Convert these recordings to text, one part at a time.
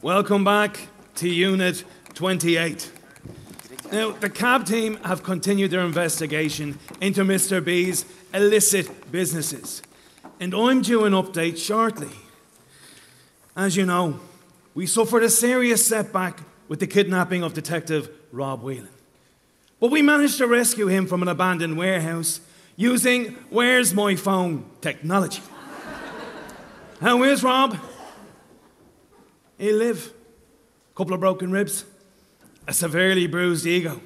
Welcome back to Unit 28. Now, the cab team have continued their investigation into Mr. B's illicit businesses, and I'm due an update shortly. As you know, we suffered a serious setback with the kidnapping of Detective Rob Whelan. But we managed to rescue him from an abandoned warehouse using Where's My Phone technology. How is Rob? He'll live. Couple of broken ribs. A severely bruised ego.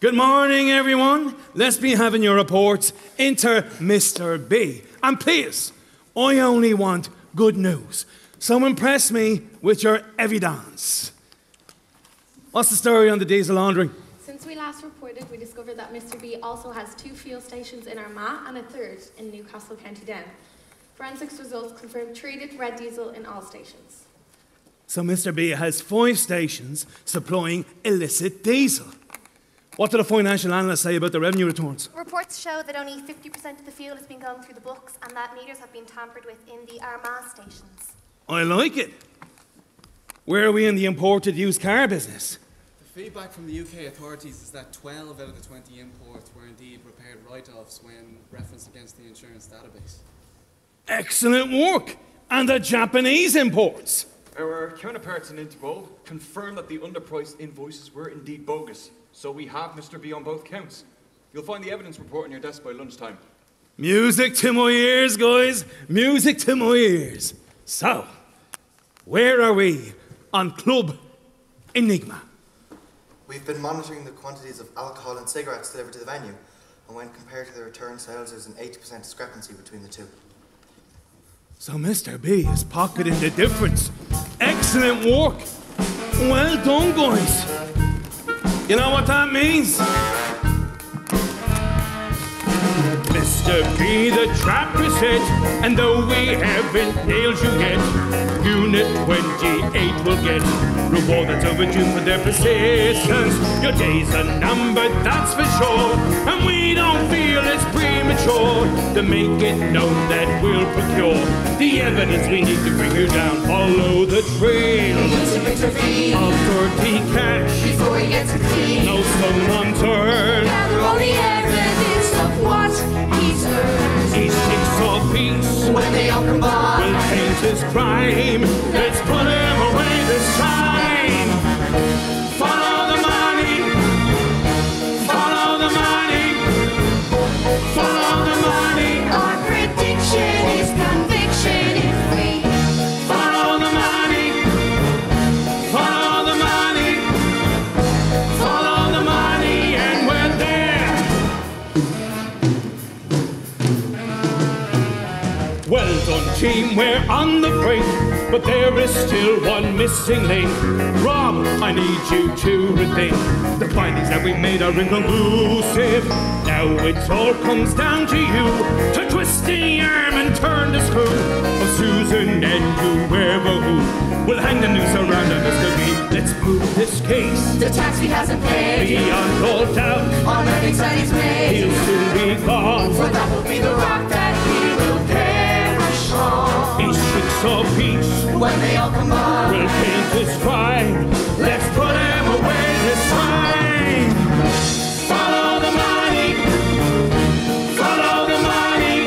Good morning, everyone. Let's be having your reports into Mr. B. And please, I only want good news. So impress me with your evidence. What's the story on the diesel laundering? Since we last reported, we discovered that Mr. B also has 2 fuel stations in Armagh and a 3rd in Newcastle, County Down. Forensics results confirmed treated red diesel in all stations. So Mr. B has 5 stations supplying illicit diesel. What do the financial analysts say about the revenue returns? Reports show that only 50% of the fuel has been going through the books and that meters have been tampered with in the Armagh stations. I like it. Where are we in the imported used car business? The feedback from the UK authorities is that 12 out of the 20 imports were indeed repaired write-offs when referenced against the insurance database. Excellent work! And the Japanese imports? Our counterparts in Interpol confirmed that the underpriced invoices were indeed bogus, so we have Mr. B on both counts. You'll find the evidence report on your desk by lunchtime. Music to my ears, guys. Music to my ears. So, where are we on Club Enigma? We've been monitoring the quantities of alcohol and cigarettes delivered to the venue, and when compared to the return sales, there's an 80% discrepancy between the two. So Mr. B is pocketing the difference. Excellent work. Well done, guys. You know what that means? Mr. B, the trap is set, and though we haven't nailed you yet, Unit 28 will get reward that's overdue for their persistence. Your days are numbered, that's for sure, and we don't feel it's premature to make it known that we'll procure the evidence we need to bring you down. Follow the trail of dirty cash before he gets clean. No stone unturned. Gather all the evidence of what he's earned. Each jigsaw piece, when they all combine, will paint his crime. Let's put him away this time. Follow the money. Follow the money. Follow the money. Our prediction is conviction if we Follow the money. Follow the money. Follow the money, and we're there. Well done, team, we're on the brink, but there is still one missing link. Rob, I need you to rethink. The findings that we made are inconclusive. Now it all comes down to you to twist the arm and turn the screw of Susan and whoever who will hang the noose around Mr. B. Let's prove this case. the tax he hasn't paid, Beyond all doubt, on earnings that he's made, he'll soon be gone. for that will be the rock that he will perish on. Each jigsaw piece When they all combine, will paint his crime. Let's put him away this time. Follow the money. Follow the money.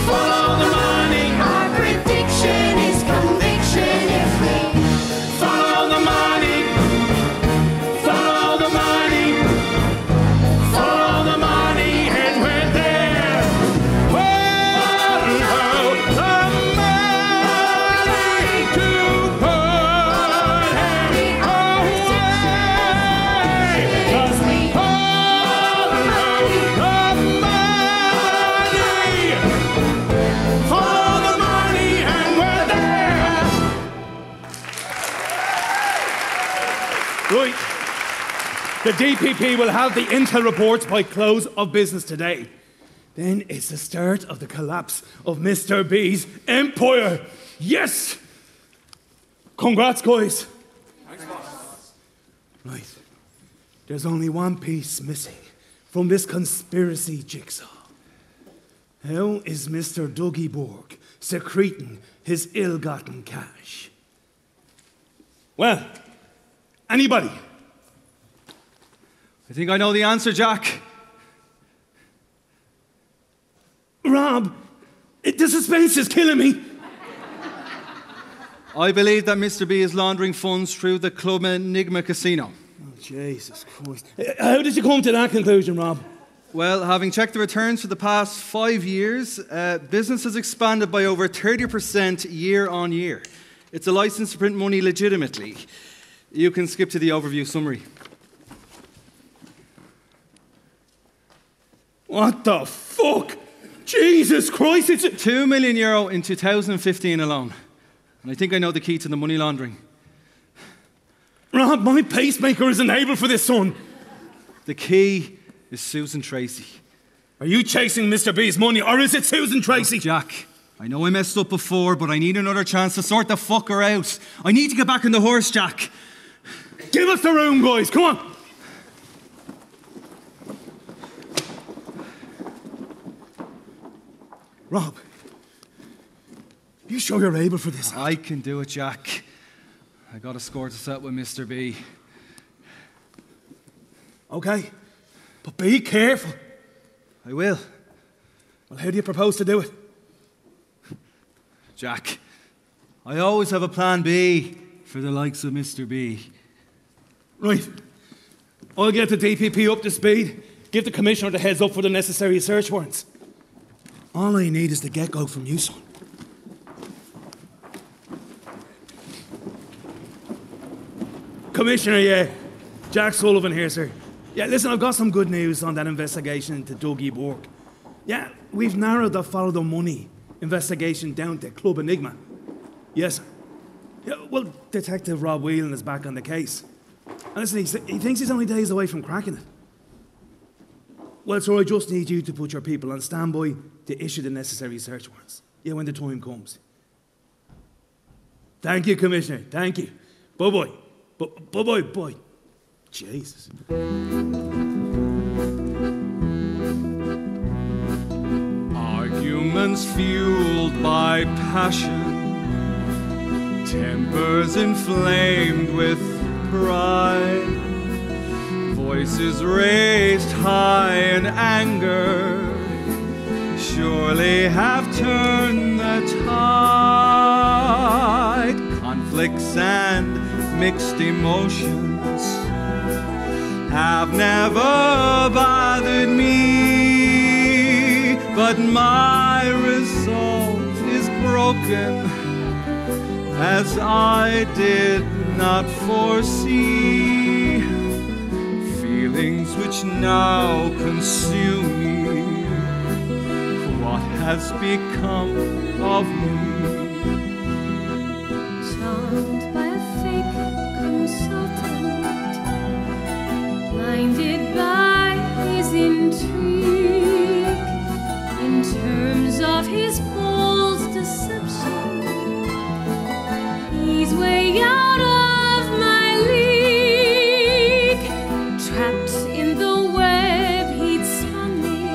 Follow the money. our prediction is conviction if we Follow the money. Follow the money. Follow the money, and we're there. Follow the money to put him away. 'Cause we follow the money. Follow the money, and we're there. Right. The DPP will have the intel reports by close of business today. Then it's the start of the collapse of Mr. B's empire. Yes! Congrats, guys. Thanks, boss. Right. There's only one piece missing from this conspiracy jigsaw. How is Mr. Dougie Burke secreting his ill-gotten cash? Well, anybody? I think I know the answer, Jack. Rob, the suspense is killing me. I believe that Mr. B is laundering funds through the Club Enigma Casino. Oh, Jesus Christ. How did you come to that conclusion, Rob? Well, having checked the returns for the past 5 years, business has expanded by over 30% year on year. It's a license to print money legitimately. You can skip to the overview summary. What the fuck? Jesus Christ, it's... €2 million in 2015 alone. And I think I know the key to the money laundering. Rob, my pacemaker isn't able for this, son. The key is Susan Treacy. Are you chasing Mr. B's money, or is it Susan Treacy? Look, Jack, I know I messed up before, but I need another chance to sort the fucker out. I need to get back on the horse, Jack. Give us the room, guys, come on. Rob, you sure you're able for this? I can do it, Jack. I got a score to set with Mr. B. Okay, but be careful. I will. Well, how do you propose to do it? Jack, I always have a plan B for the likes of Mr. B. Right. I'll get the DPP up to speed, give the Commissioner the heads up for the necessary search warrants. All I need is the get-go from you, son. Commissioner, yeah. Jack Sullivan here, sir. Yeah, listen, I've got some good news on that investigation into Dougie Burke. Yeah, we've narrowed the follow the money investigation down to Club Enigma. Yes, sir. Yeah, well, Detective Rob Whelan is back on the case. And listen, he thinks he's only days away from cracking it. Well, sir, I just need you to put your people on standby to issue the necessary search warrants. Yeah, when the time comes. Thank you, Commissioner. Thank you. Bye-bye. Bye-bye. Jesus. Arguments fueled by passion, tempers inflamed with pride, voices raised high in anger, surely have turned the tide. Conflicts and mixed emotions have never bothered me, but my resolve is broken, as I did not foresee. Feelings which now consume me, what has become of me? Charmed by a fake consultant, blinded by his intrigue, in terms of his false deception, he's way out of my league. Trapped in the web he'd spun me,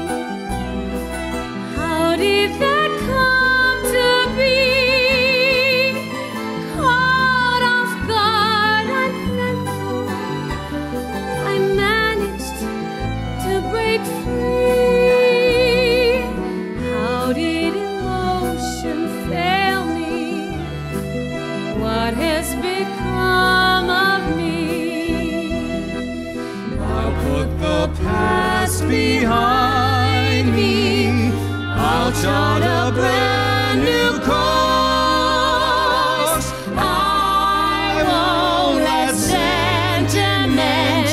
how did that come to be? Caught off guard, I'm thankful I managed to break free. How did emotion fail me? What has become of me? I'll put the past behind me, I'll chart a brand new course. I won't let sentiment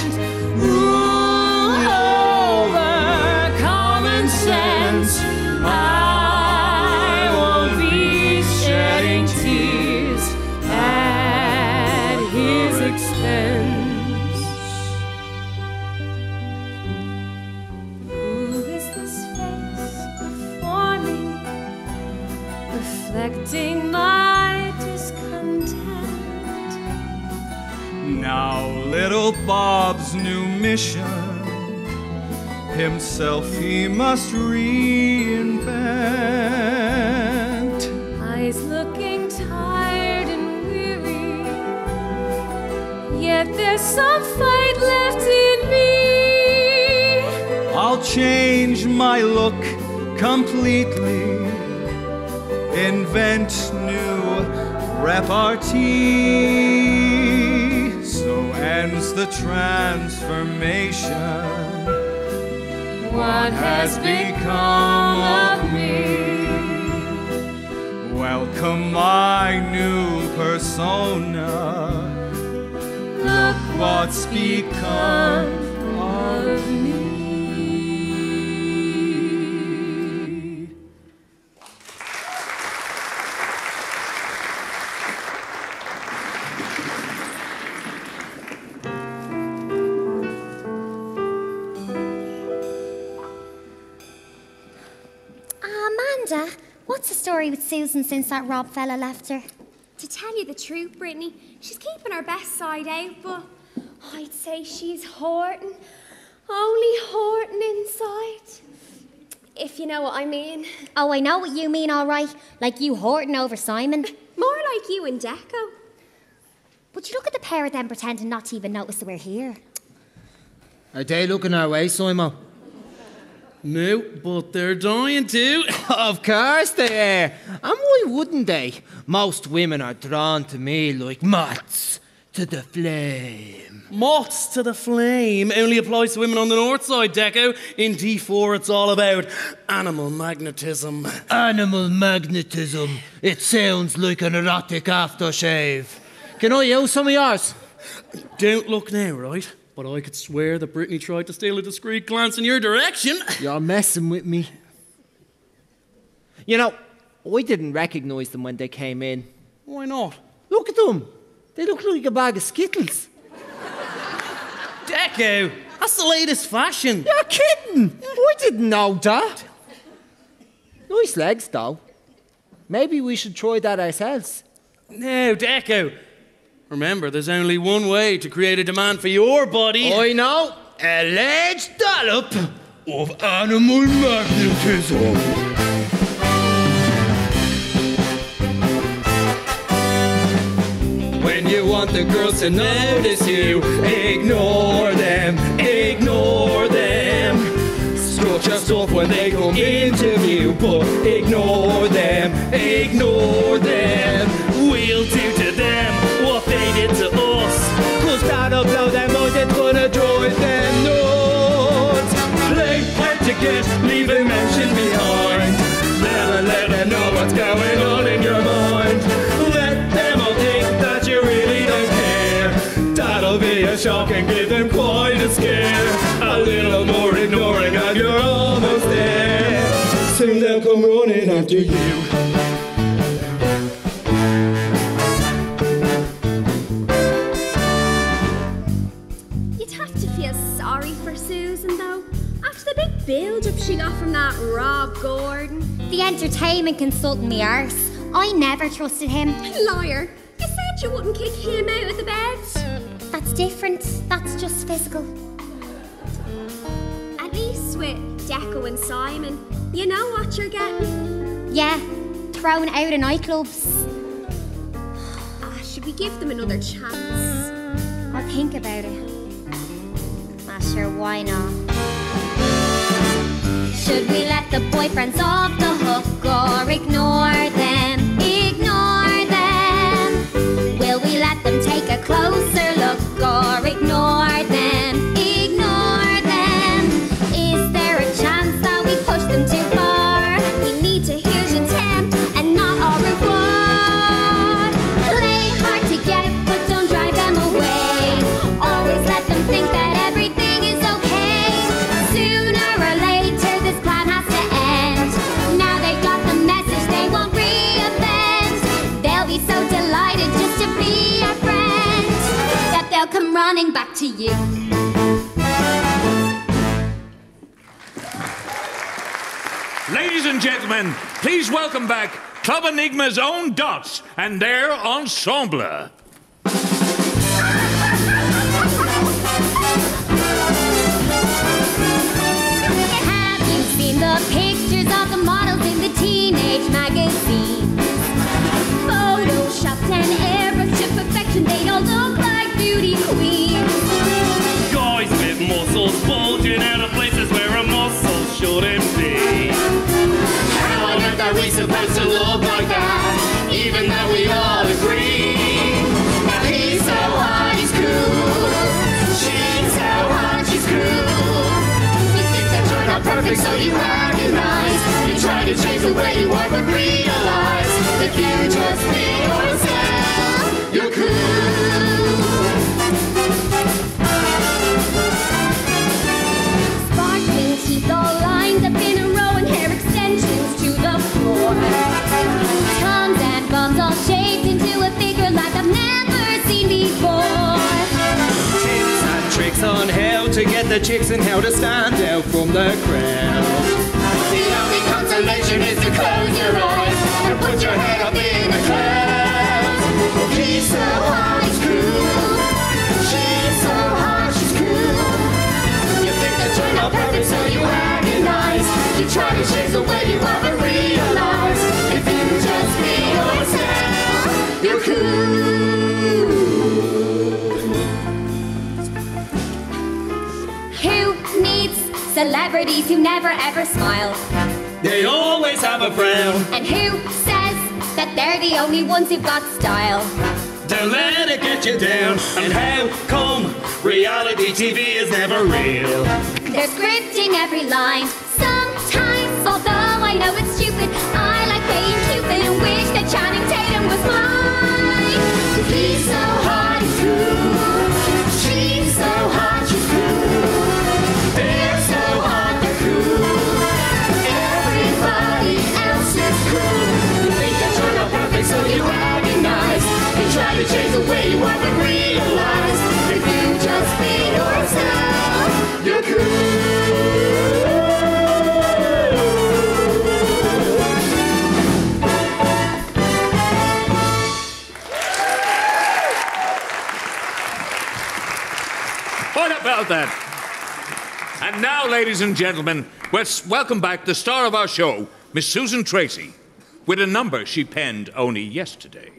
rule over common sense. I won't be shedding tears at his expense. Who is this face before me, reflecting my discontent? Now little Bob's new mission, himself he must reinvent. Eyes looking tired and weary, there's some fight left in me. I'll change my look completely, invent new repartee. So ends the transformation. What has become of me? Welcome my new persona. Look what's become of me. Amanda, what's the story with Susan since that Rob fella left her? To tell you the truth, Brittany, she's keeping her best side out, but I'd say she's hoarding. Only hoarding inside. If you know what I mean. Oh, I know what you mean, all right. Like you hoarding over Simon. More like you and Deco. But you look at the pair of them pretending not to even notice that we're here. Are they looking our way, Simon? No, but they're dying to. Of course they are. And why wouldn't they? Most women are drawn to me like moths to the flame. Moths to the flame only applies to women on the north side, Deco. In D4, it's all about animal magnetism. Animal magnetism. It sounds like an erotic aftershave. Can I use some of yours? Don't look now, right? But I could swear that Brittany tried to steal a discreet glance in your direction. You're messing with me. You know, I didn't recognise them when they came in. Why not? Look at them. They look like a bag of Skittles. Deco, that's the latest fashion. You're kidding. I didn't know that. Nice legs, though. Maybe we should try that ourselves. No, Deco. Remember, there's only one way to create a demand for your body. I know. A large dollop of animal magnetism. When you want the girls to notice you, ignore them, ignore them. Strut your stuff when they come into view, but ignore them, ignore them. We'll do to them what they did to us, 'cause that'll blow their mind, it's gonna drive them nuts. Play hard to get, leave a mention behind. Never let them know what's going on in your mind. Let them all think that you really don't care. That'll be a shock and give them quite a scare. A little more ignoring and you're almost there. Soon they'll come running after you. Susan, though, after the big build-up she got from that Rob Gordon. The entertainment consultant me arse. I never trusted him. Liar. You said you wouldn't kick him out of the bed. That's different. That's just physical. At least with Deco and Simon, you know what you're getting. Yeah, thrown out of nightclubs. Should we give them another chance? I'll think about it. Sure, why not? Should we let the boyfriends off the hook or ignore them? Ignore them. Will we let them take a closer look or ignore them? Ignore them. Is there a chance that we push them too far? We need to hear je t'aime and not au revoir. Play hard to get, but don't drive them away. Always let them think that come running back to you. Ladies and gentlemen, please welcome back Club Enigma's own Dots and their ensemble. Have you seen the pictures of the models in the teenage magazines? Photoshopped and airbrushed to perfection, they all look like beauty queens. Are we supposed to love like that? Even though we all agree. Now he's so hot, he's cool. She's so hot, she's cool. You think that you're not perfect, so you agonize. You try to change the way you are, but realize if you just be yourself, you're cool. Sparkling teeth all lined up in a row and hair extensions to the floor. Tongues and buns all shaped into a figure like I've never seen before. Tips and tricks on how to get the chicks and how to stand out from the crowd. The only consolation is to close your eyes and put your head up in the clouds. He's so hot, he's cool. She's so hot, she's cool. You think that you're not perfect, so you agonize. You try to change the way you are, but realize if you just be yourself, you're cool. Who needs celebrities who never ever smile? They always have a frown. And who says that they're the only ones who've got style? Don't let it get you down. And how come reality TV is never real? They're scripting every line. Sometimes, although I know it's stupid, I like playing Cupid and wish that Channing Tatum was mine. He's so hot, he's cool. She's so hot, she's cool. They're so hot, they're cool. Everybody else is cool. You think that you're not perfect, so you agonize. You try to change the way you are, but realize if you just be yourself, you're cool. What about that? And now, ladies and gentlemen, let's welcome back the star of our show, Miss Susan Treacy, with a number she penned only yesterday.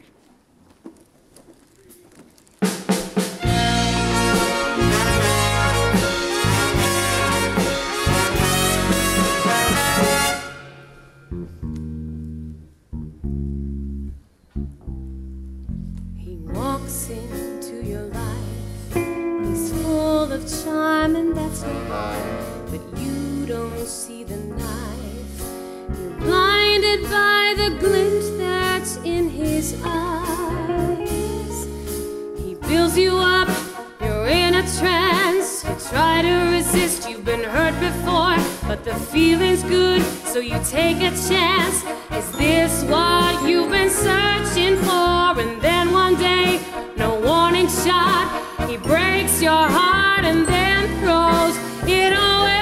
He walks into your life. He's full of charm, and that's no lie. But you don't see the knife. You're blinded by the glint that's in his eyes. He builds you up, you're in a trance. You try to resist, you've been hurt before, but the feeling's good, so you take a chance. Is this what you've been searching for? And then one day, no warning shot, he breaks your heart and then throws it away.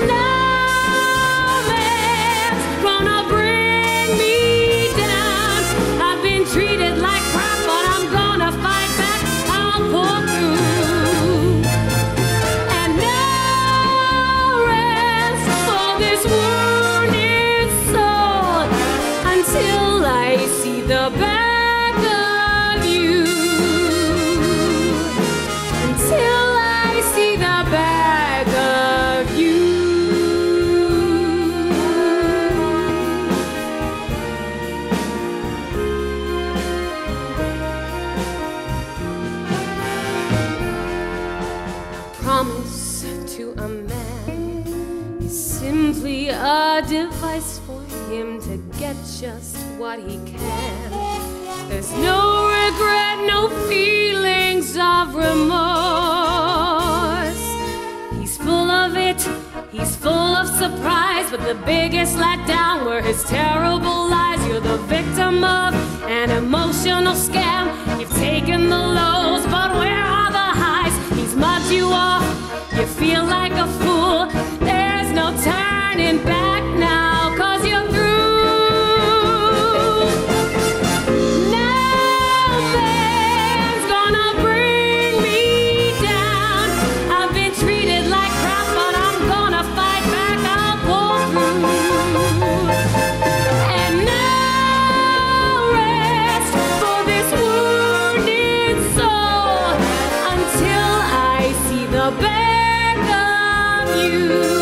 No man's gonna bring me down. I've been treated like crap, but I'm gonna fight back. I'll pull through. And no rest for this wounded soul until I see the back of you. Until I see the back of you. Promise to a man is simply a device for him to get just what he can. There's no regret, no feelings of remorse. He's full of it, he's full of surprise, but the biggest letdown were his terrible lies. You're the victim of an emotional scam. You've taken the lows, but where are the highs? He's mugged you off, you feel like a fool. There's no turning back now, 'cause you're through. You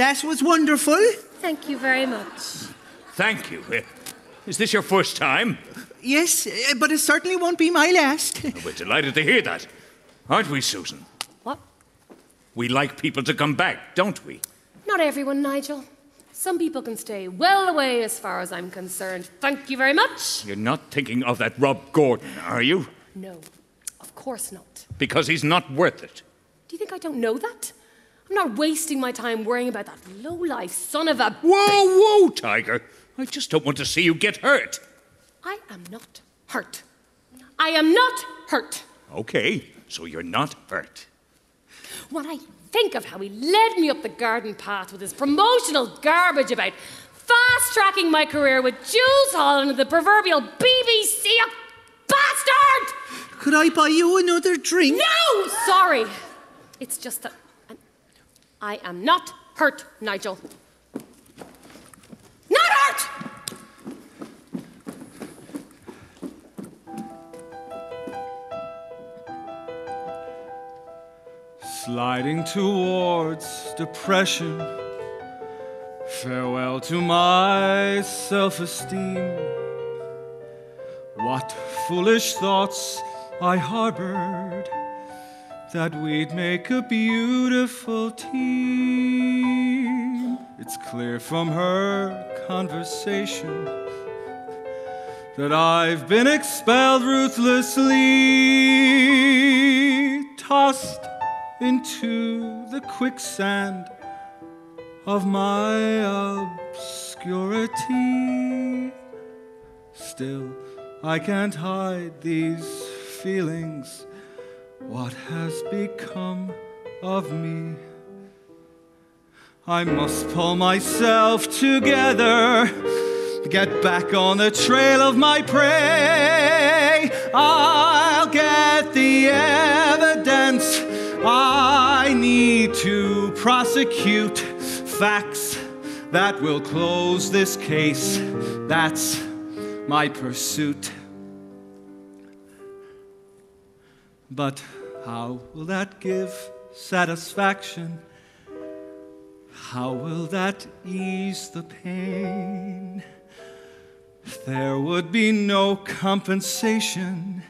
That was wonderful. Thank you very much. Thank you. Is this your first time? Yes, but it certainly won't be my last. We're delighted to hear that. Aren't we, Susan? What? We like people to come back, don't we? Not everyone, Nigel. Some people can stay well away as far as I'm concerned. Thank you very much. You're not thinking of that Rob Gordon, are you? No, of course not. Because he's not worth it. Do you think I don't know that? I'm not wasting my time worrying about that low-life son of a... Whoa, Tiger. I just don't want to see you get hurt. I am not hurt. I am not hurt. Okay, so you're not hurt. When I think of how he led me up the garden path with his promotional garbage about fast-tracking my career with Jules Holland and the proverbial BBC, you bastard! Could I buy you another drink? No! Sorry. It's just that I am not hurt, Nigel. Not hurt! Sliding towards depression. Farewell to my self-esteem. What foolish thoughts I harbored, that we'd make a beautiful team. It's clear from her conversation that I've been expelled ruthlessly, tossed into the quicksand of my obscurity. Still, I can't hide these feelings. What has become of me? I must pull myself together, get back on the trail of my prey. I'll get the evidence I need to prosecute, facts that will close this case. That's my pursuit. But how will that give satisfaction? How will that ease the pain? There would be no compensation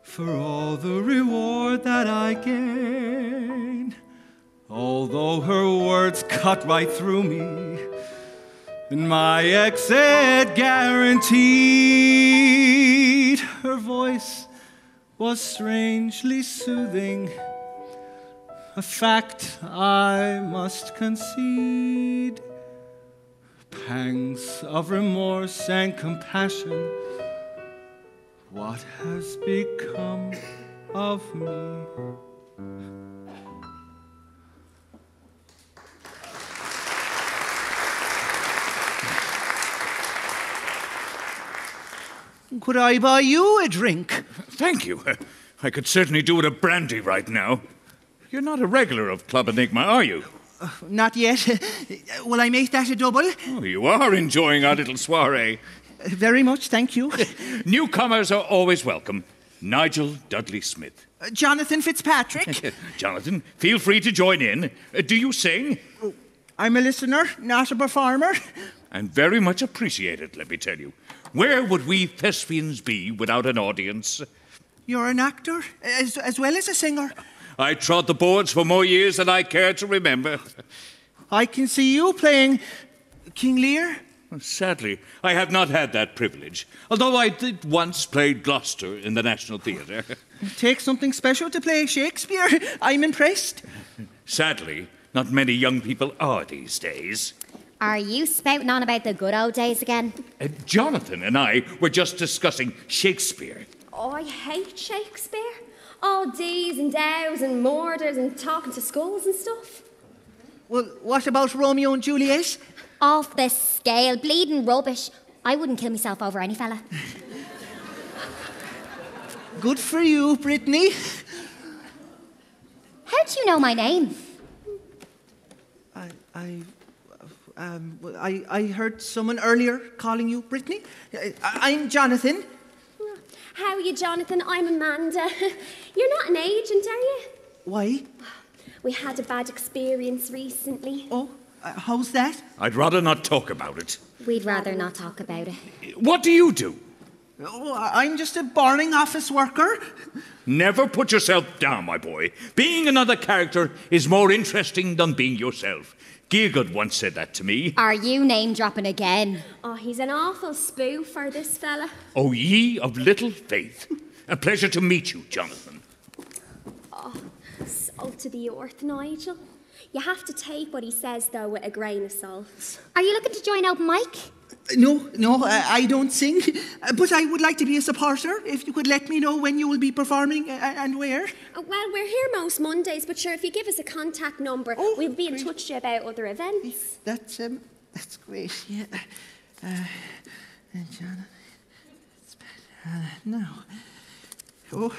for all the reward that I gain. Although her words cut right through me, and my exit guaranteed, her voice was strangely soothing, a fact I must concede. Pangs of remorse and compassion, what has become of me? Could I buy you a drink? Thank you. I could certainly do with a brandy right now. You're not a regular of Club Enigma, are you? Not yet. Will I make that a double? Oh, you are enjoying our little soiree. Very much, thank you. Newcomers are always welcome. Nigel Dudley Smith. Jonathan Fitzpatrick. Jonathan, feel free to join in. Do you sing? I'm a listener, not a performer. And very much appreciated, let me tell you. Where would we thespians be without an audience? You're an actor, as well as a singer. I trod the boards for more years than I care to remember. I can see you playing King Lear. Sadly, I have not had that privilege, although I did once play Gloucester in the National Theatre. It takes something special to play Shakespeare. I'm impressed. Sadly, not many young people are these days. Are you spouting on about the good old days again? Jonathan and I were just discussing Shakespeare. Oh, I hate Shakespeare. All dees and dows and murders and talking to skulls and stuff. Well, what about Romeo and Juliet? Off the scale, bleeding rubbish. I wouldn't kill myself over any fella. Good for you, Brittany. How do you know my name? I heard someone earlier calling you Brittany. I'm Jonathan. How are you, Jonathan? I'm Amanda. You're not an agent, are you? Why? We had a bad experience recently. Oh, How's that? I'd rather not talk about it. We'd rather not talk about it. What do you do? Oh, I'm just a boring office worker. Never put yourself down, my boy. Being another character is more interesting than being yourself. Gielgud once said that to me. Are you name-dropping again? Oh, he's an awful spoofer, this fella. O ye of little faith. A pleasure to meet you, Jonathan. Oh, salt to the earth, Nigel. You have to take what he says, though, with a grain of salt. Are you looking to join open mic? No, I don't sing. But I would like to be a supporter. If you could let me know when you will be performing and where. Well, we're here most Mondays, but sure, if you give us a contact number, we'll be in touch with you about other events. That's great, yeah. Jonathan, no. Oh,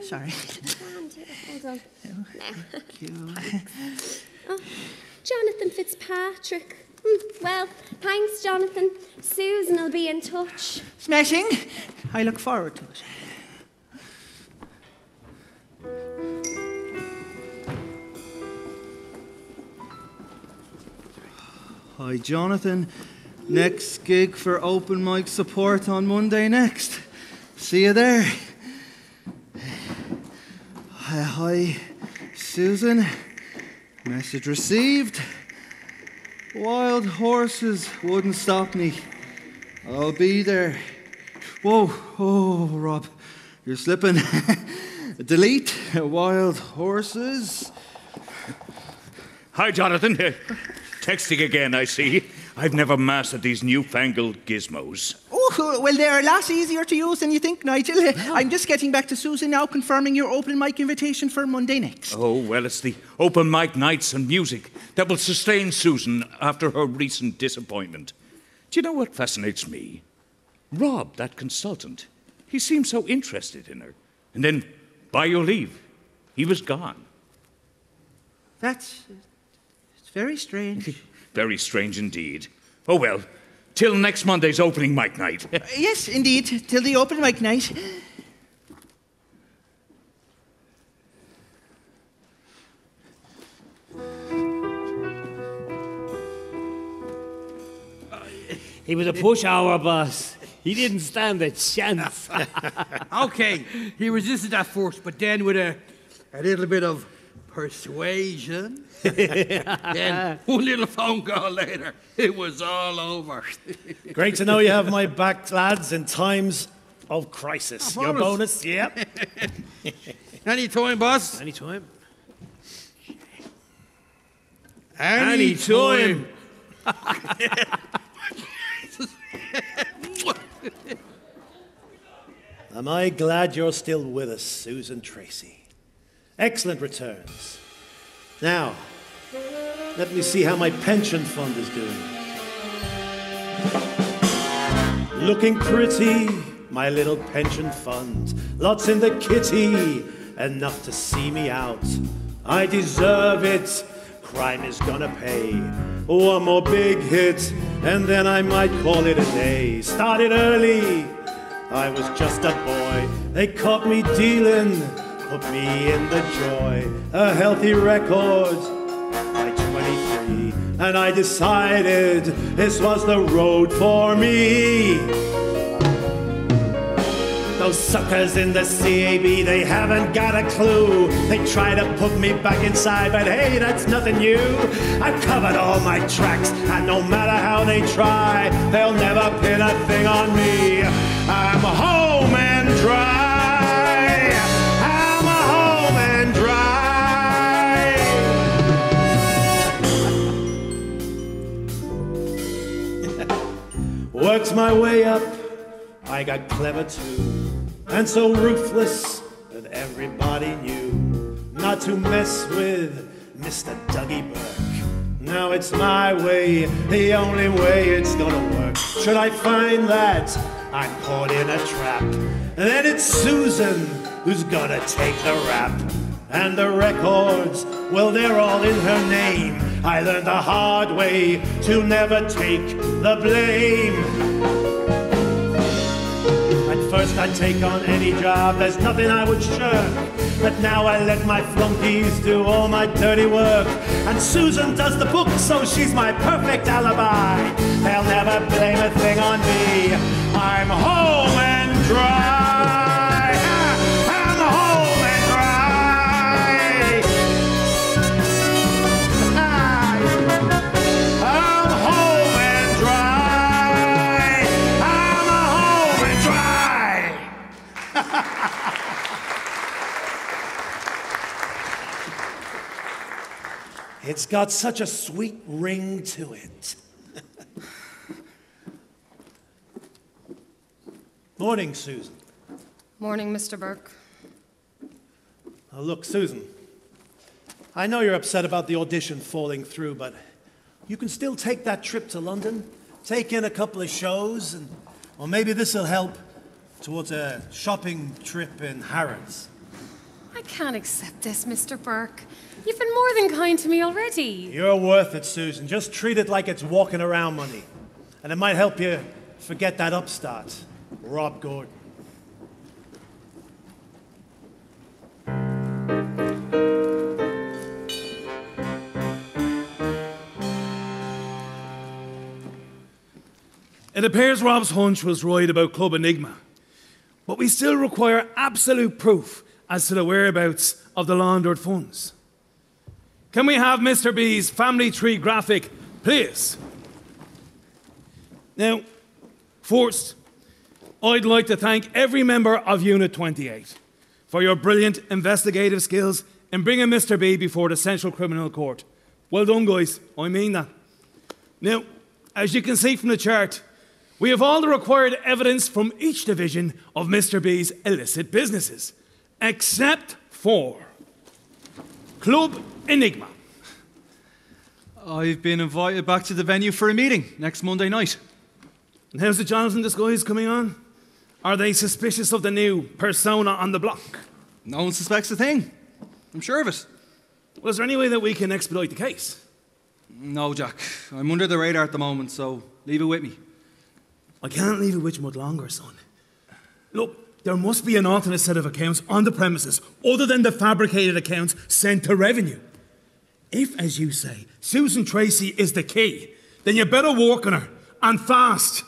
sorry. Hold on. Oh, Jonathan Fitzpatrick. Well, thanks, Jonathan. Susan will be in touch. Smashing. I look forward to it. Hi, Jonathan. Next gig for open mic support on Monday next. See you there. Hi, Susan. Message received. Wild horses wouldn't stop me. I'll be there. Whoa, oh, Rob, you're slipping. Delete wild horses. Hi, Jonathan. Texting again, I see. I've never mastered these newfangled gizmos. Oh, well, they're a lot easier to use than you think, Nigel. I'm just getting back to Susan now, confirming your open mic invitation for Monday next. Oh, well, it's the open mic nights and music that will sustain Susan after her recent disappointment. Do you know what fascinates me? Rob, that consultant, he seemed so interested in her. And then, by your leave, he was gone. It's very strange. Very strange indeed. Oh, well, till next Monday's opening mic night. Yes, indeed, till the open mic night. He was a push-hour boss. He didn't stand a chance. Okay, he resisted at first, but then with a little bit of persuasion, then one little phone call later, it was all over. Great to know you have my back, lads, in times of crisis. A Your bonus. bonus, yep. Anytime, boss. Anytime. Anytime. Am I glad you're still with us, Susan Treacy. Excellent returns. Now, let me see how my pension fund is doing. Looking pretty, my little pension fund. Lots in the kitty, enough to see me out. I deserve it, crime is gonna pay. One more big hit, and then I might call it a day. Started early, I was just a boy. They caught me dealing, put me in the joy. A healthy record by 23, and I decided this was the road for me. Those suckers in the CAB, they haven't got a clue. They try to put me back inside, but hey, that's nothing new. I've covered all my tracks, and no matter how they try, they'll never pin a thing on me. I'm home and dry. I'm home and dry. Worked my way up, I got clever too, and so ruthless that everybody knew not to mess with Mr. Dougie Burke. Now it's my way, the only way it's gonna work. Should I find that I'm caught in a trap, then it's Susan who's gonna take the rap. And the records, well, they're all in her name. I learned the hard way to never take the blame. At first I'd take on any job, there's nothing I would shirk. But now I let my flunkies do all my dirty work. And Susan does the book, so she's my perfect alibi. They'll never blame a thing on me. I'm home and dry. I'm home and dry. I'm home and dry. I'm home and dry. It's got such a sweet ring to it. Morning, Susan. Morning, Mr. Burke. Now look, Susan, I know you're upset about the audition falling through, but you can still take that trip to London, take in a couple of shows, and or maybe this will help towards a shopping trip in Harrods. I can't accept this, Mr. Burke. You've been more than kind to me already. You're worth it, Susan. Just treat it like it's walking around money. And it might help you forget that upstart, Rob Gordon. It appears Rob's hunch was right about Club Enigma, but we still require absolute proof as to the whereabouts of the laundered funds. Can we have Mr. B's family tree graphic, please? Now, first, I'd like to thank every member of Unit 28 for your brilliant investigative skills in bringing Mr. B before the Central Criminal Court. Well done, guys. I mean that. Now, as you can see from the chart, we have all the required evidence from each division of Mr. B's illicit businesses, except for Club Enigma. I've been invited back to the venue for a meeting next Monday night. And how's the Jonathan disguise coming on? Are they suspicious of the new persona on the block? No one suspects a thing. I'm sure of it. Well, is there any way that we can expedite the case? No, Jack. I'm under the radar at the moment, so leave it with me. I can't leave it with you much longer, son. Look, there must be an alternate set of accounts on the premises other than the fabricated accounts sent to revenue. If, as you say, Susan Treacy is the key, then you better work on her, and fast.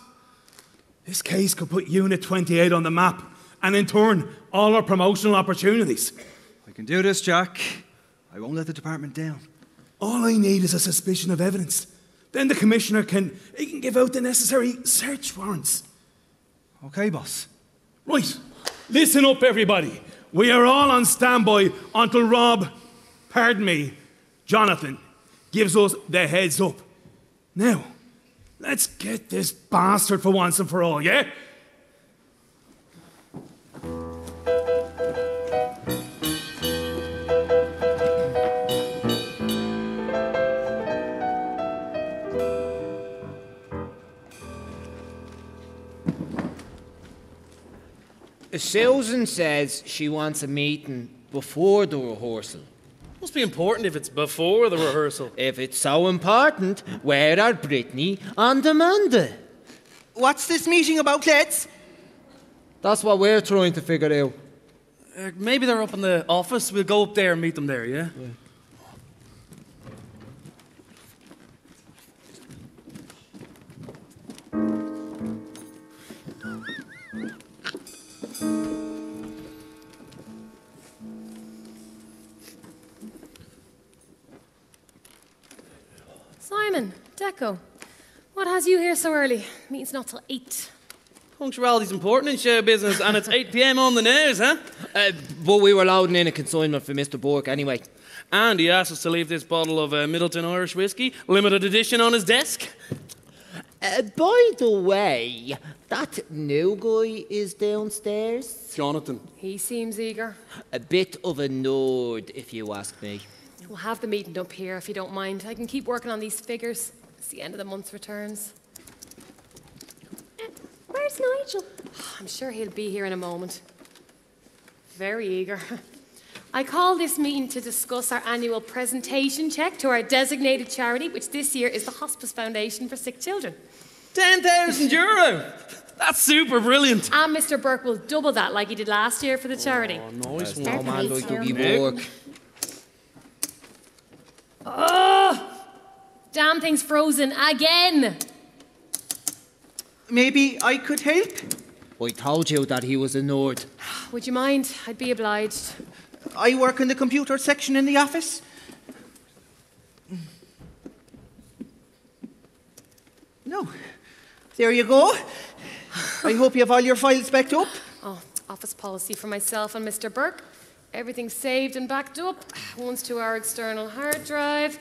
This case could put Unit 28 on the map, and in turn, all our promotional opportunities. I can do this, Jack. I won't let the department down. All I need is a suspicion of evidence. Then the Commissioner can give out the necessary search warrants. Okay, boss. Right. Listen up, everybody. We are all on standby until Jonathan, gives us the heads up. Now, let's get this bastard for once and for all, yeah? Susan says she wants a meeting before the rehearsal. Must be important if it's before the rehearsal. If it's so important, where are Brittany and Amanda? What's this meeting about, lads? That's what we're trying to figure out. Maybe they're up in the office. We'll go up there and meet them there, yeah? Simon, Deco, what has you here so early? Meeting's not till 8. Punctuality's important in show business, and it's 8 p.m. on the nose, huh? But we were loading in a consignment for Mr. Burke anyway. And he asked us to leave this bottle of Middleton Irish whiskey, limited edition, on his desk. By the way, that new guy is downstairs. Jonathan. He seems eager. A bit of a nerd, if you ask me. We'll have the meeting up here if you don't mind. I can keep working on these figures. It's the end of the month's returns. Where's Nigel? I'm sure he'll be here in a moment. Very eager. I call this meeting to discuss our annual presentation check to our designated charity, which this year is the Hospice Foundation for Sick Children. €10,000! That's super brilliant. And Mr. Burke will double that like he did last year for the charity. Oh, nice one. No man like Dougie Burke. Oh! Damn thing's frozen again. Maybe I could help? I told you that he was a nerd. Would you mind? I'd be obliged. I work in the computer section in the office. No. There you go. I hope you have all your files backed up. Oh, office policy for myself and Mr. Burke. Everything's saved and backed up. Once to our external hard drive,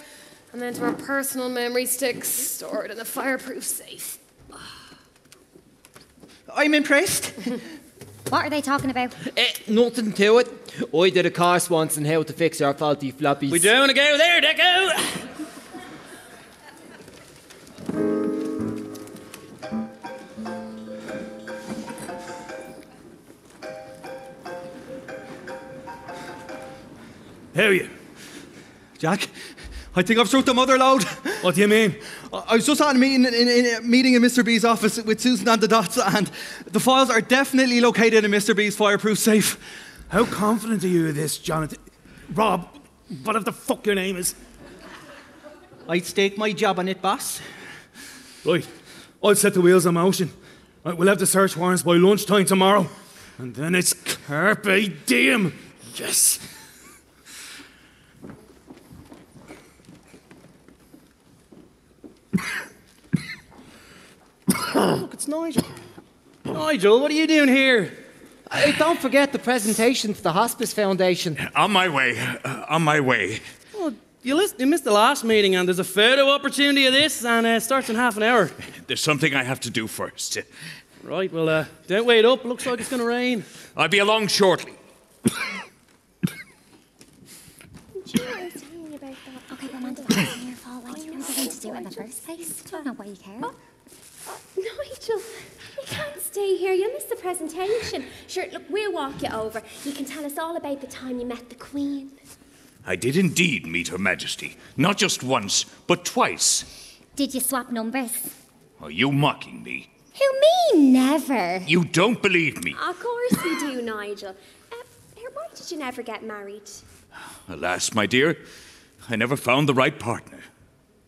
and then to our personal memory sticks, stored in a fireproof safe. I'm impressed. What are they talking about? Nothing to it. I did a course once on how to fix our faulty floppies. We doing a go there, Deco? How are you? Jack, I think I've struck the mother load. What do you mean? I was just at a meeting in Mr. B's office with Susan and the Dots, and the files are definitely located in Mr. B's fireproof safe. How confident are you of this, Jonathan? Rob, whatever the fuck your name is. I'd stake my job on it, boss. Right, I'll set the wheels in motion. Right, we'll have the search warrants by lunchtime tomorrow. And then it's carpe diem. Yes. Look, it's Nigel. Nigel, what are you doing here? Don't forget the presentation to the Hospice Foundation. On my way. On my way. Well, you missed the last meeting, and there's a photo opportunity of this, and it starts in half an hour. There's something I have to do first. Right, well, don't wait up. Looks like it's going to rain. I'll be along shortly. Okay, come on, it's your fault. Like, you never going to do it in the first place. I don't know why you care. Nigel, you can't stay here. You'll miss the presentation. Sure, look, we'll walk you over. You can tell us all about the time you met the Queen. I did indeed meet Her Majesty. Not just once, but twice. Did you swap numbers? Are you mocking me? Who, me? Never. You don't believe me. Of course we do, Nigel. Why did you never get married? Alas, my dear, I never found the right partner.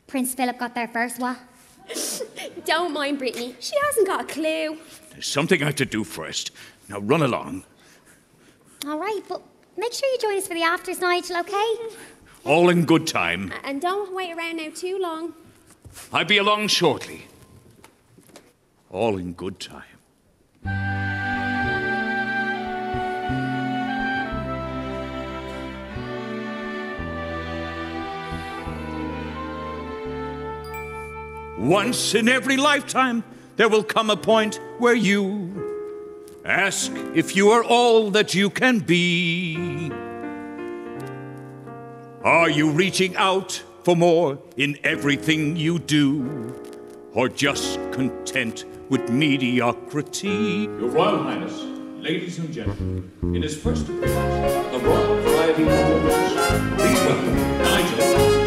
Prince Philip got there first, what? Don't mind Brittany. She hasn't got a clue. There's something I have to do first. Now run along. All right, but make sure you join us for the afters, Nigel, okay? All in good time. And don't wait around now too long. I'll be along shortly. All in good time. Once in every lifetime, there will come a point where you ask if you are all that you can be. Are you reaching out for more in everything you do, or just content with mediocrity? Your Royal Highness, ladies and gentlemen, in his first appearance, the Royal Variety Awards, please welcome Nigel Dougie.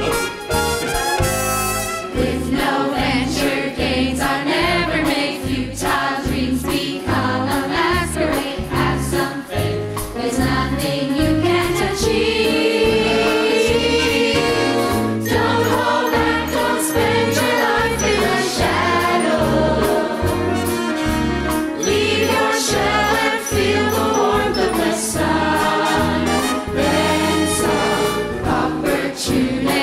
With no venture gains, I never make futile dreams become a masquerade. Have some faith, there's nothing you can't achieve. Don't hold back, don't spend your life in the shadow. Leave your shell and feel the warmth of the sun. Then some opportunity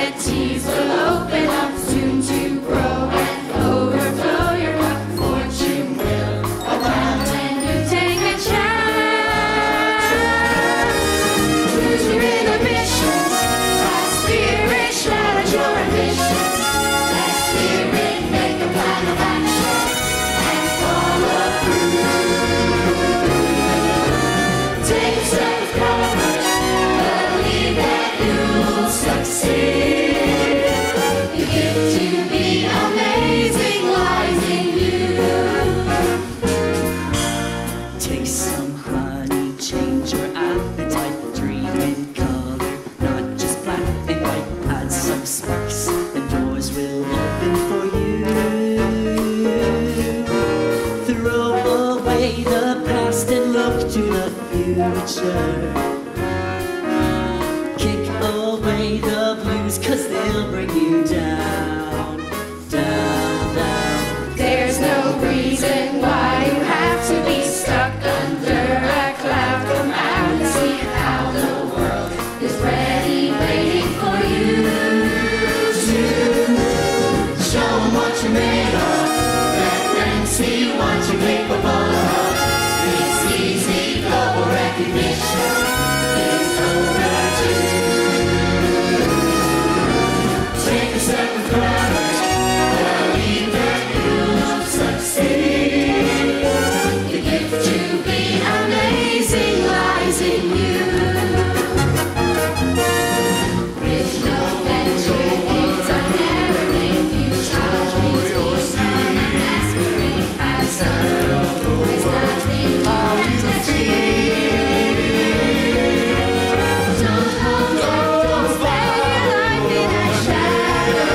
into the future. Kick away the blues, 'cause they'll bring you down, down, down. There's no reason why you have to be stuck under a cloud. Come out and see how the world is ready, waiting for you to show 'em what you're made of. Let them see what you're capable of. It's easy, global recognition is overdue. Take a step of courage, believe that you'll succeed. The gift to be amazing lies in you. With no venture, it's unnerving. You charge me to some masquerade as a there's nothing left to fear. Don't hold back, don't spend your life in a shadow.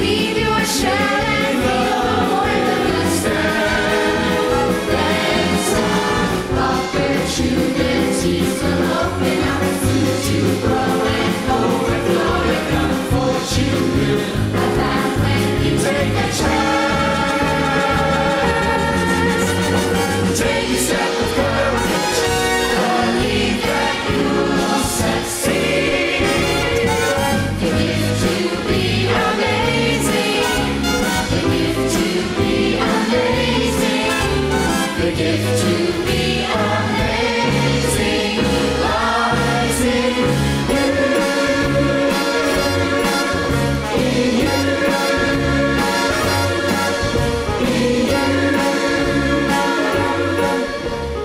Leave your shell and feel more than the stone. Then some opportunities will open up to grow and overflow your young fortune. About when you take a chance, take a step of courage, believe that you will succeed. The gift to be amazing, the gift to be amazing, the gift to be amazing lies in you.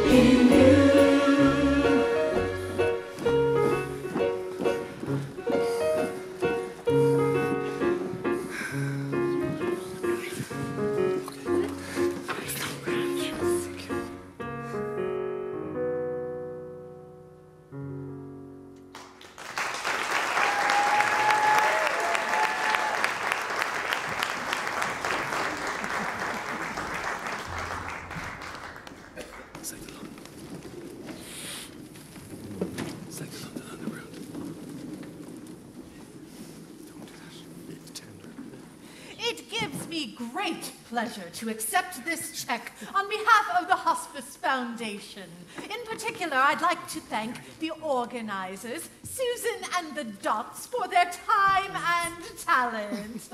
In you. It gives me great pleasure to accept this check on behalf of the Hospice Foundation. In particular, I'd like to thank the organizers, Susan and the Dots, for their time and talent.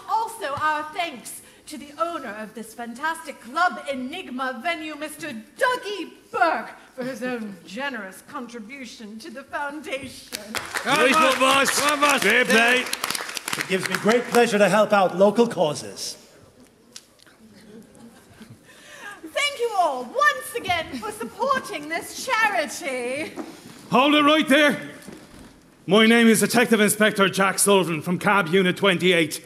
Also, our thanks to the owner of this fantastic Club Enigma venue, Mr. Dougie Burke, for his own generous contribution to the foundation. Nice one, boss. Fair play. It gives me great pleasure to help out local causes. Thank you all once again for supporting this charity. Hold it right there. My name is Detective Inspector Jack Sullivan from Cab Unit 28,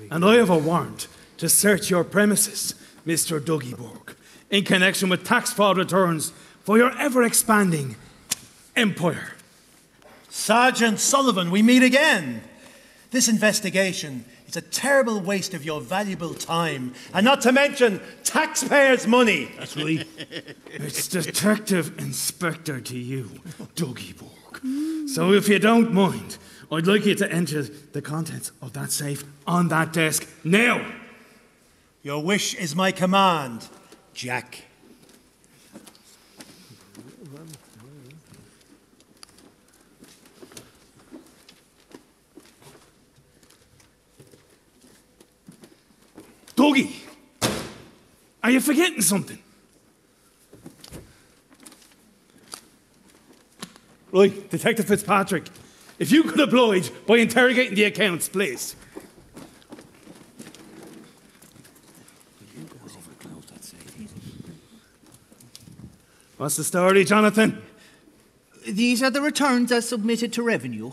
and I have a warrant to search your premises, Mr. Dougie Burke, in connection with tax fraud returns for your ever-expanding empire. Sergeant Sullivan, we meet again. This investigation is a terrible waste of your valuable time, and not to mention taxpayers' money. That's right. It's Detective Inspector to you, Dougie Burke. So if you don't mind, I'd like you to enter the contents of that safe on that desk now. Your wish is my command, Jack. Dougie, are you forgetting something? Right, Detective Fitzpatrick, if you could oblige by interrogating the accounts, please. What's the story, Jonathan? These are the returns as submitted to revenue.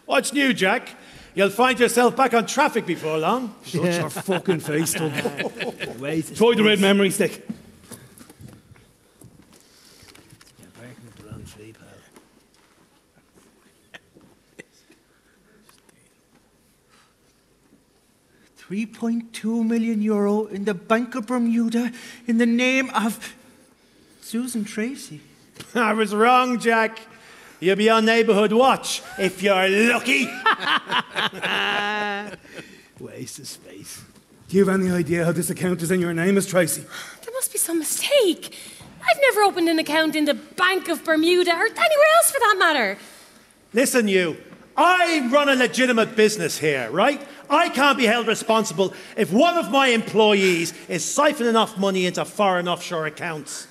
What's new, Jack? You'll find yourself back on traffic before long. Shut your fucking face, Dougie. Try the red memory stick. 3.2 million euro in the Bank of Bermuda in the name of Susan Treacy. I was wrong, Jack. You'll be on neighbourhood watch if you're lucky. Waste of space. Do you have any idea how this account is in your name, Miss Treacy? There must be some mistake. I've never opened an account in the Bank of Bermuda or anywhere else for that matter. Listen, you. I run a legitimate business here, right? I can't be held responsible if one of my employees is siphoning off money into foreign offshore accounts.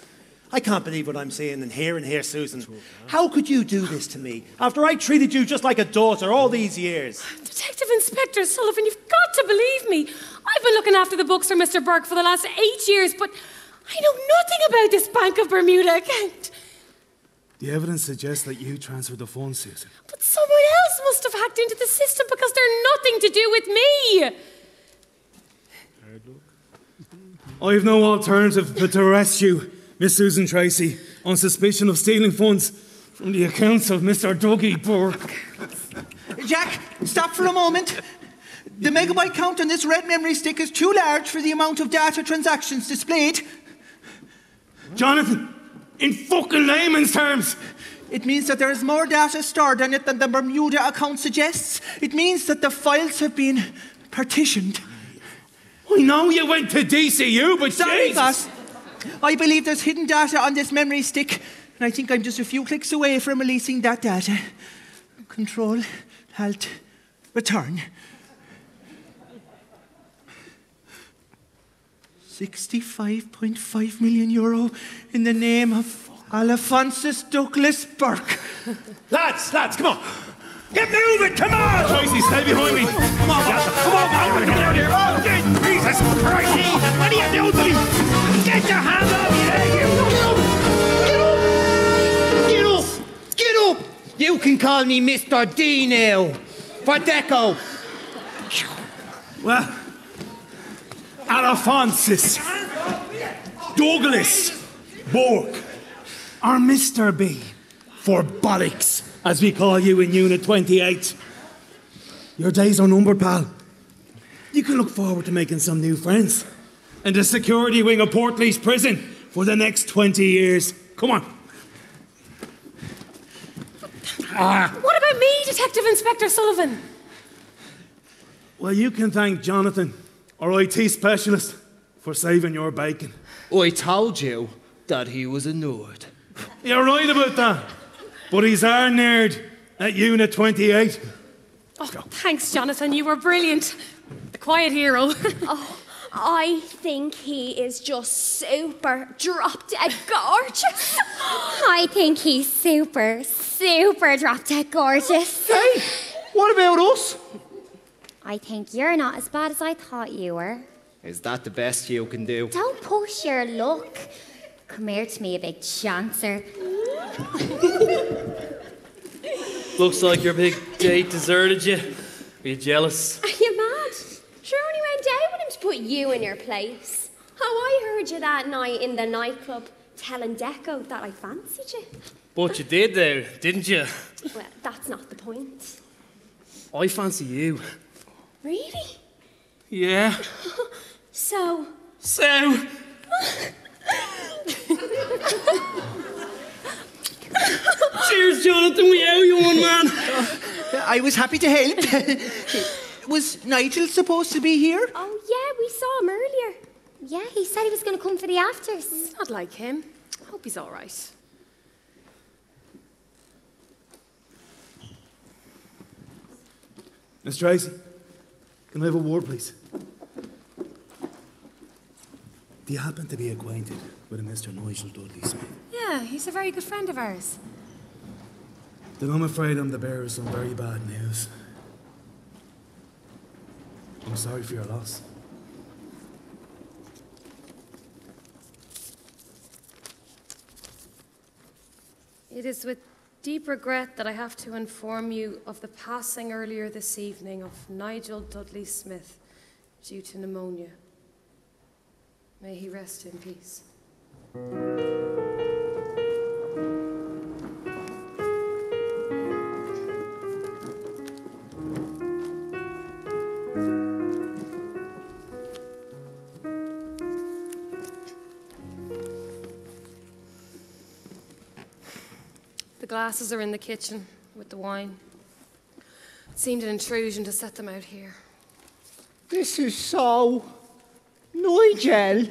I can't believe what I'm seeing and hearing here, Susan. How could you do this to me after I treated you just like a daughter all these years? Detective Inspector Sullivan, you've got to believe me. I've been looking after the books for Mr. Burke for the last 8 years, but I know nothing about this Bank of Bermuda account. The evidence suggests that you transferred the funds, Susan. But someone else must have hacked into the system because they're nothing to do with me. I have no alternative but to arrest you, Miss Susan Treacy, on suspicion of stealing funds from the accounts of Mr. Dougie Burke. Jack, stop for a moment. The megabyte count on this red memory stick is too large for the amount of data transactions displayed. Jonathan, in fucking layman's terms. It means that there is more data stored on it than the Bermuda account suggests. It means that the files have been partitioned. I know you went to DCU, but sorry, Jesus! boss. I believe there's hidden data on this memory stick, and I think I'm just a few clicks away from releasing that data. Control, Alt, Return. 65.5 million euro in the name of Alphonsus Douglas Burke. Lads, come on. Get moving, come on! Treacy, stay behind me. Come on, get out here. Oh, Jesus Christ! What are you doing to me? Get your hand off me there, you! Get up! Get up! You can call me Mr. D now. For Deco. Well, Alphonsus Douglas Burke, or Mr. B, for bollocks, as we call you in Unit 28. Your days are numbered, pal. You can look forward to making some new friends in the security wing of Portlaoise Prison for the next 20 years. Come on. What about me, Detective Inspector Sullivan? Well, you can thank Jonathan, our IT specialist, for saving your bacon. I told you that he was a nerd. You're right about that. But he's our nerd at Unit 28. Oh, thanks, Jonathan. You were brilliant. The quiet hero. Oh, I think he is just super drop-dead gorgeous. I think he's super drop-dead gorgeous. Hey, what about us? I think you're not as bad as I thought you were. Is that the best you can do? Don't push your luck. Come here to me, a big chancer. Looks like your big date deserted you. Are you jealous? Are you mad? Sure only went out with him to put you in your place. Oh, I heard you that night in the nightclub telling Deco that I fancied you. But you did, though, didn't you? Well, that's not the point. I fancy you. Really? Yeah. So? Cheers, Jonathan. We owe you one, man. I was happy to help. Was Nigel supposed to be here? Oh, yeah, we saw him earlier. Yeah, he said he was going to come for the afters. It's not like him. I hope he's all right. Miss Treacy, can I have a word, please? Do you happen to be acquainted with a Mr. Nigel Dudley Smith? Yeah, he's a very good friend of ours. Then I'm afraid I'm the bearer of some very bad news. I'm sorry for your loss. It is with deep regret that I have to inform you of the passing earlier this evening of Nigel Dudley Smith due to pneumonia. May he rest in peace. glasses are in the kitchen with the wine. It seemed an intrusion to set them out here. This is so... Nigel!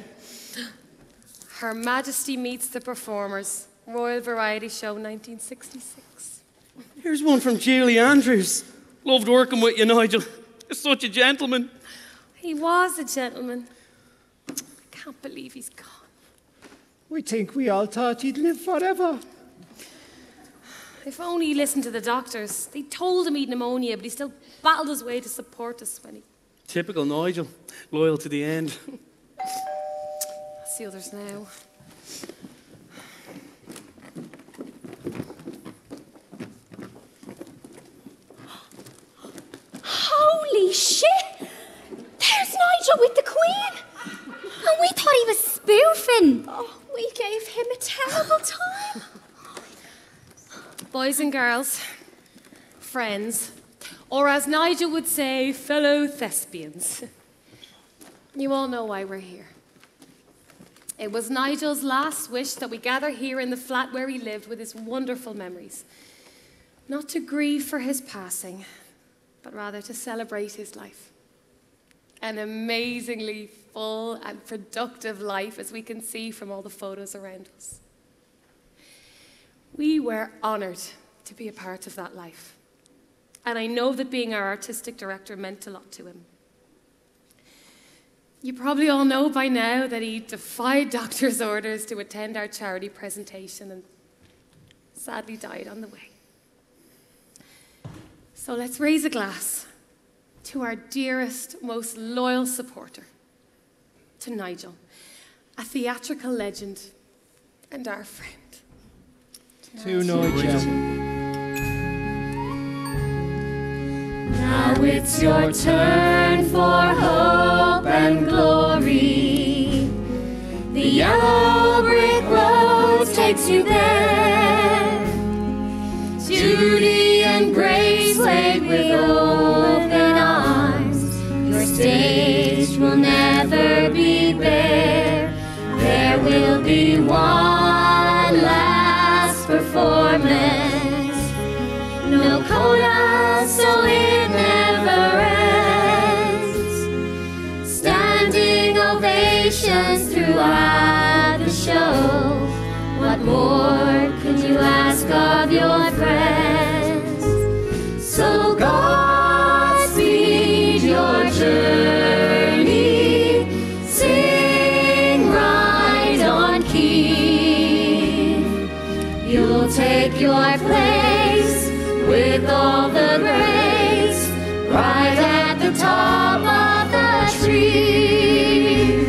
Her Majesty Meets the Performers, Royal Variety Show 1966. Here's one from Julie Andrews. Loved working with you, Nigel. You're such a gentleman. He was a gentleman. I can't believe he's gone. We think we all thought he'd live forever. If only he listened to the doctors. They told him he'd pneumonia, but he still battled his way to support us when he... Typical Nigel. Loyal to the end. That's the others now. Holy shit! There's Nigel with the Queen! And we thought he was spoofing. Oh, we gave him a terrible time. Boys and girls, friends, or as Nigel would say, fellow thespians. You all know why we're here. It was Nigel's last wish that we gather here in the flat where he lived with his wonderful memories. Not to grieve for his passing, but rather to celebrate his life. An amazingly full and productive life, as we can see from all the photos around us. We were honoured to be a part of that life. And I know that being our artistic director meant a lot to him. You probably all know by now that he defied doctor's orders to attend our charity presentation and sadly died on the way. So let's raise a glass to our dearest, most loyal supporter, to Nigel, a theatrical legend and our friend. To Nigel. Now it's your turn for hope and glory. The yellow brick road takes you there. Judy and Grace wait with open arms. Your stage will never be bare. There will be one last performance. No coda, so it never ends. Standing ovations throughout the show. What more could you ask of your friends? So Godspeed your journey. Sing right on key. You'll take your place with all the grace, right at the top of the tree.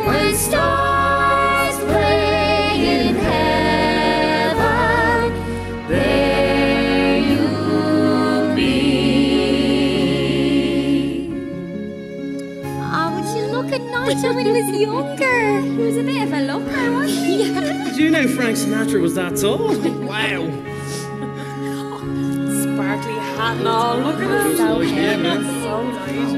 When stars play in heaven, there you'll be. Oh, would you look at Nigel when he was younger? He was a bit of a looker, wasn't he? Did you know Frank Sinatra was that tall? Wow. Sparkly hat and all. Look at him. So nice. So nice.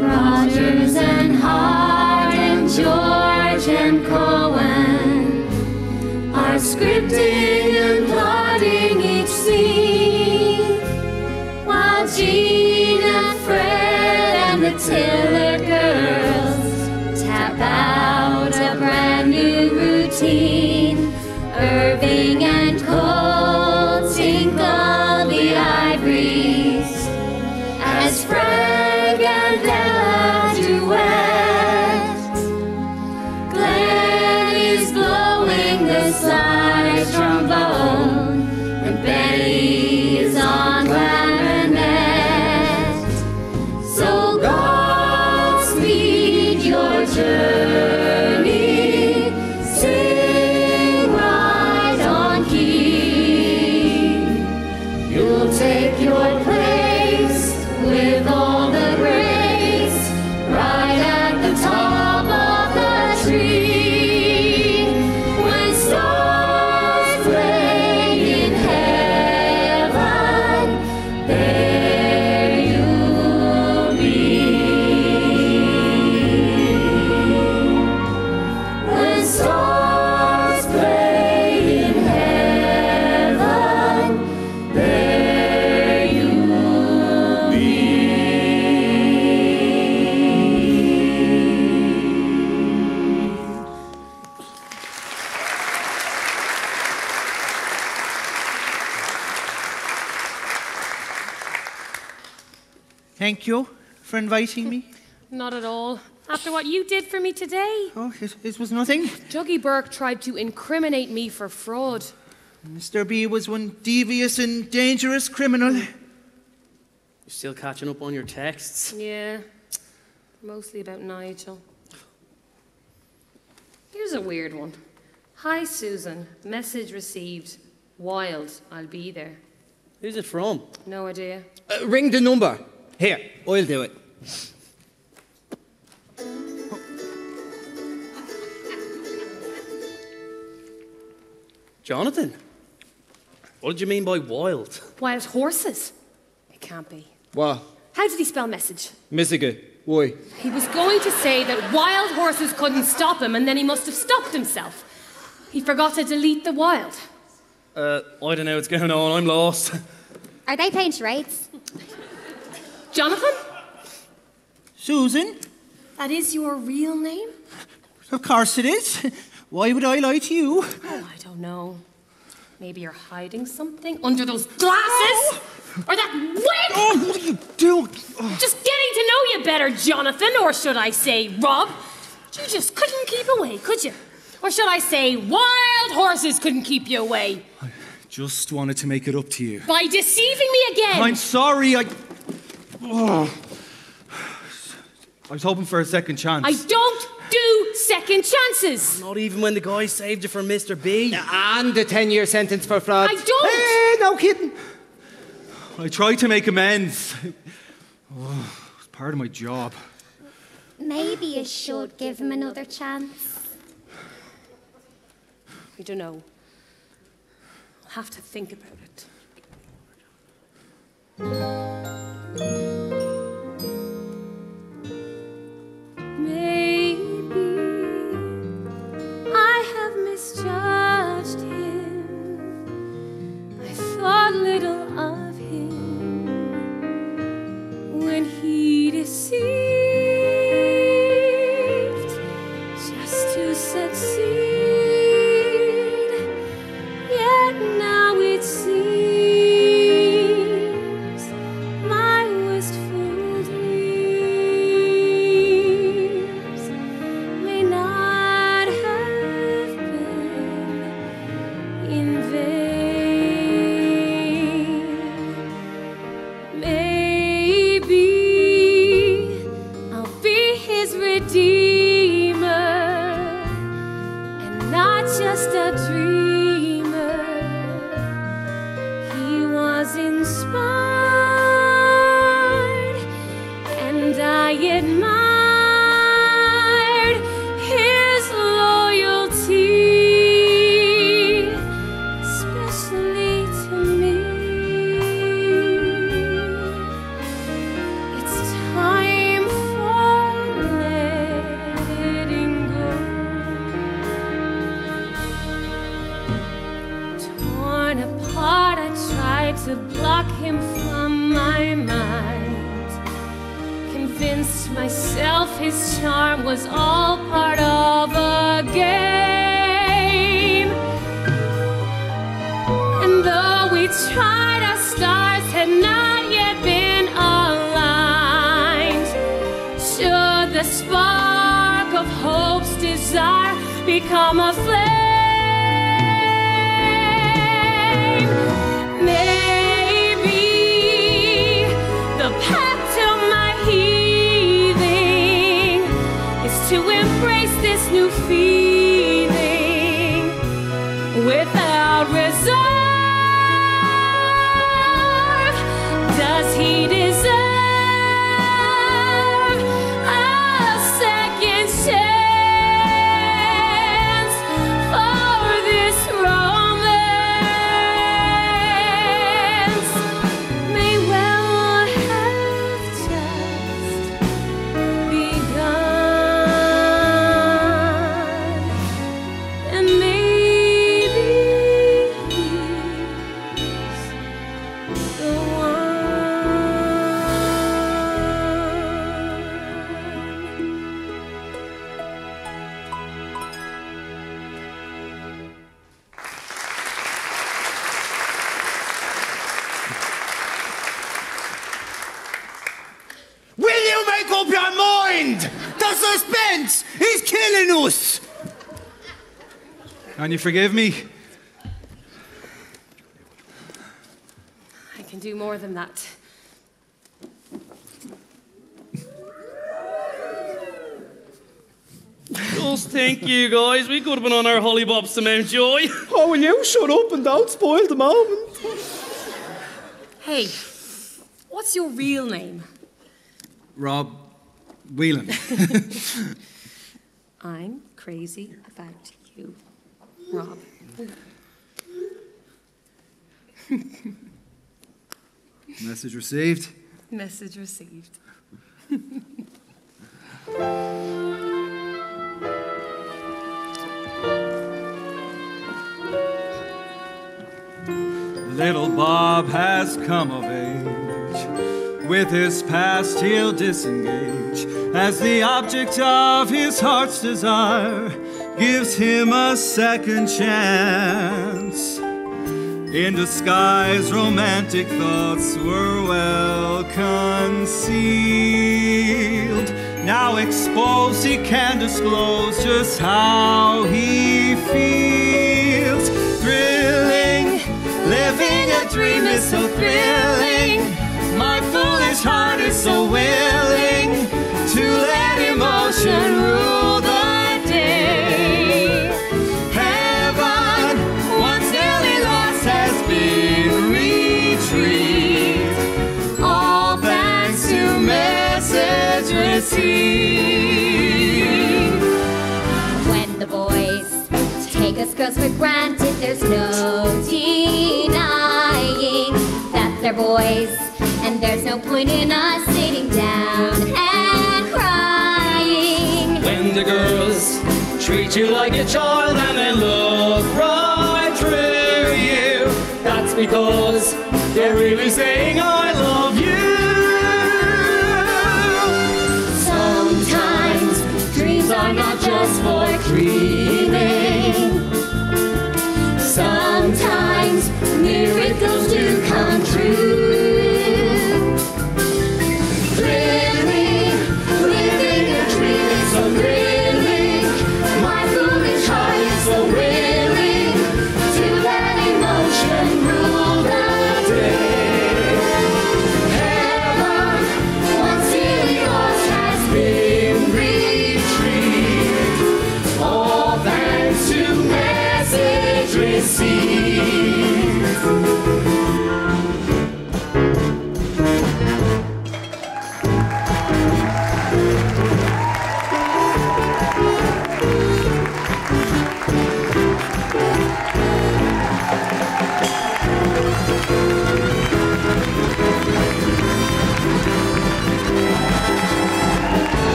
Rogers and Hart and George and Cohen are scripting and plotting each scene, while Jean and Fred and the Tiller girls tap out a brand new routine. Irving and Cole tinkle the ivories as Frank and Ella duet. Glenn is blowing the slide trombone and Betty is on clarinet. So Godspeed your journey. Sing right on key. You'll take your place with all the grace, right at the top of the tree. When stars play in heaven, there you'll be. When stars Thank you for inviting me. Not at all. After what you did for me today. Oh, it was nothing. Dougie Burke tried to incriminate me for fraud. Mr. B was one devious and dangerous criminal. You're still catching up on your texts? Yeah, mostly about Nigel. Here's a weird one. Hi, Susan. Message received. Wild. I'll be there. Who's it from? No idea. Ring the number. Here, I'll do it. Jonathan? What did you mean by wild? Wild horses? It can't be. What? How did he spell message? Missiga. Why? He was going to say that wild horses couldn't stop him, and then he must have stopped himself. He forgot to delete the wild. I don't know what's going on. I'm lost. Are they playing charades? Jonathan? Susan? That is your real name? Of course it is. Why would I lie to you? Oh, I don't know. Maybe you're hiding something under those glasses? Or that wig? Oh, what are you doing? Oh. Just getting to know you better, Jonathan, or should I say, Rob? You just couldn't keep away, could you? Or should I say, wild horses couldn't keep you away? I just wanted to make it up to you. By deceiving me again? I'm sorry, Oh. I was hoping for a second chance. I don't do second chances. Not even when the guy saved you from Mr. B. And the 10-year sentence for fraud. I don't! Hey, no kidding. I tried to make amends. Oh, it's part of my job. Maybe you should give him another chance. I don't know. I'll have to think about it. Maybe I have misjudged him. I thought little of him when he deceived just to succeed. Yet now it seems my wistful dreams may not have been in vain. Maybe I'll be his redeemer and not just a dreamer. He was inspired and I admired his loyalty, especially to me. It's time for letting go. Torn apart, I tried to block him from my mind. Convinced myself his charm was all part of a game. And though we tried, our stars had not yet been aligned. Should the spark of hope's desire become a flame? Maybe the path to my healing is to embrace this new feeling without reserve. Does he deserve a second chance for this romance? May well have just begun, and maybe he's the one. up your mind! The suspense is killing us! Can you forgive me? I can do more than that. Just think, you guys, we could have been on our hollybops to Mount Joy. Oh, will you shut up and don't spoil the moment? Hey, what's your real name? Rob Whelan. I'm crazy about you, Rob. Message received. Message received. Little Bob has come of age. With his past he'll disengage, as the object of his heart's desire gives him a second chance. In disguise, romantic thoughts were well concealed. Now exposed, he can disclose just how he feels. Thrilling, living a dream is so thrilling. My foolish heart is so willing to let emotion rule the day. Heaven, once nearly lost, has been retrieved. All thanks to message received. When the boys take us girls for granted, there's no denying that they're boys, and there's no point in us sitting down and crying. When the girls treat you like a child and they look right through you, that's because they're really saying, oh,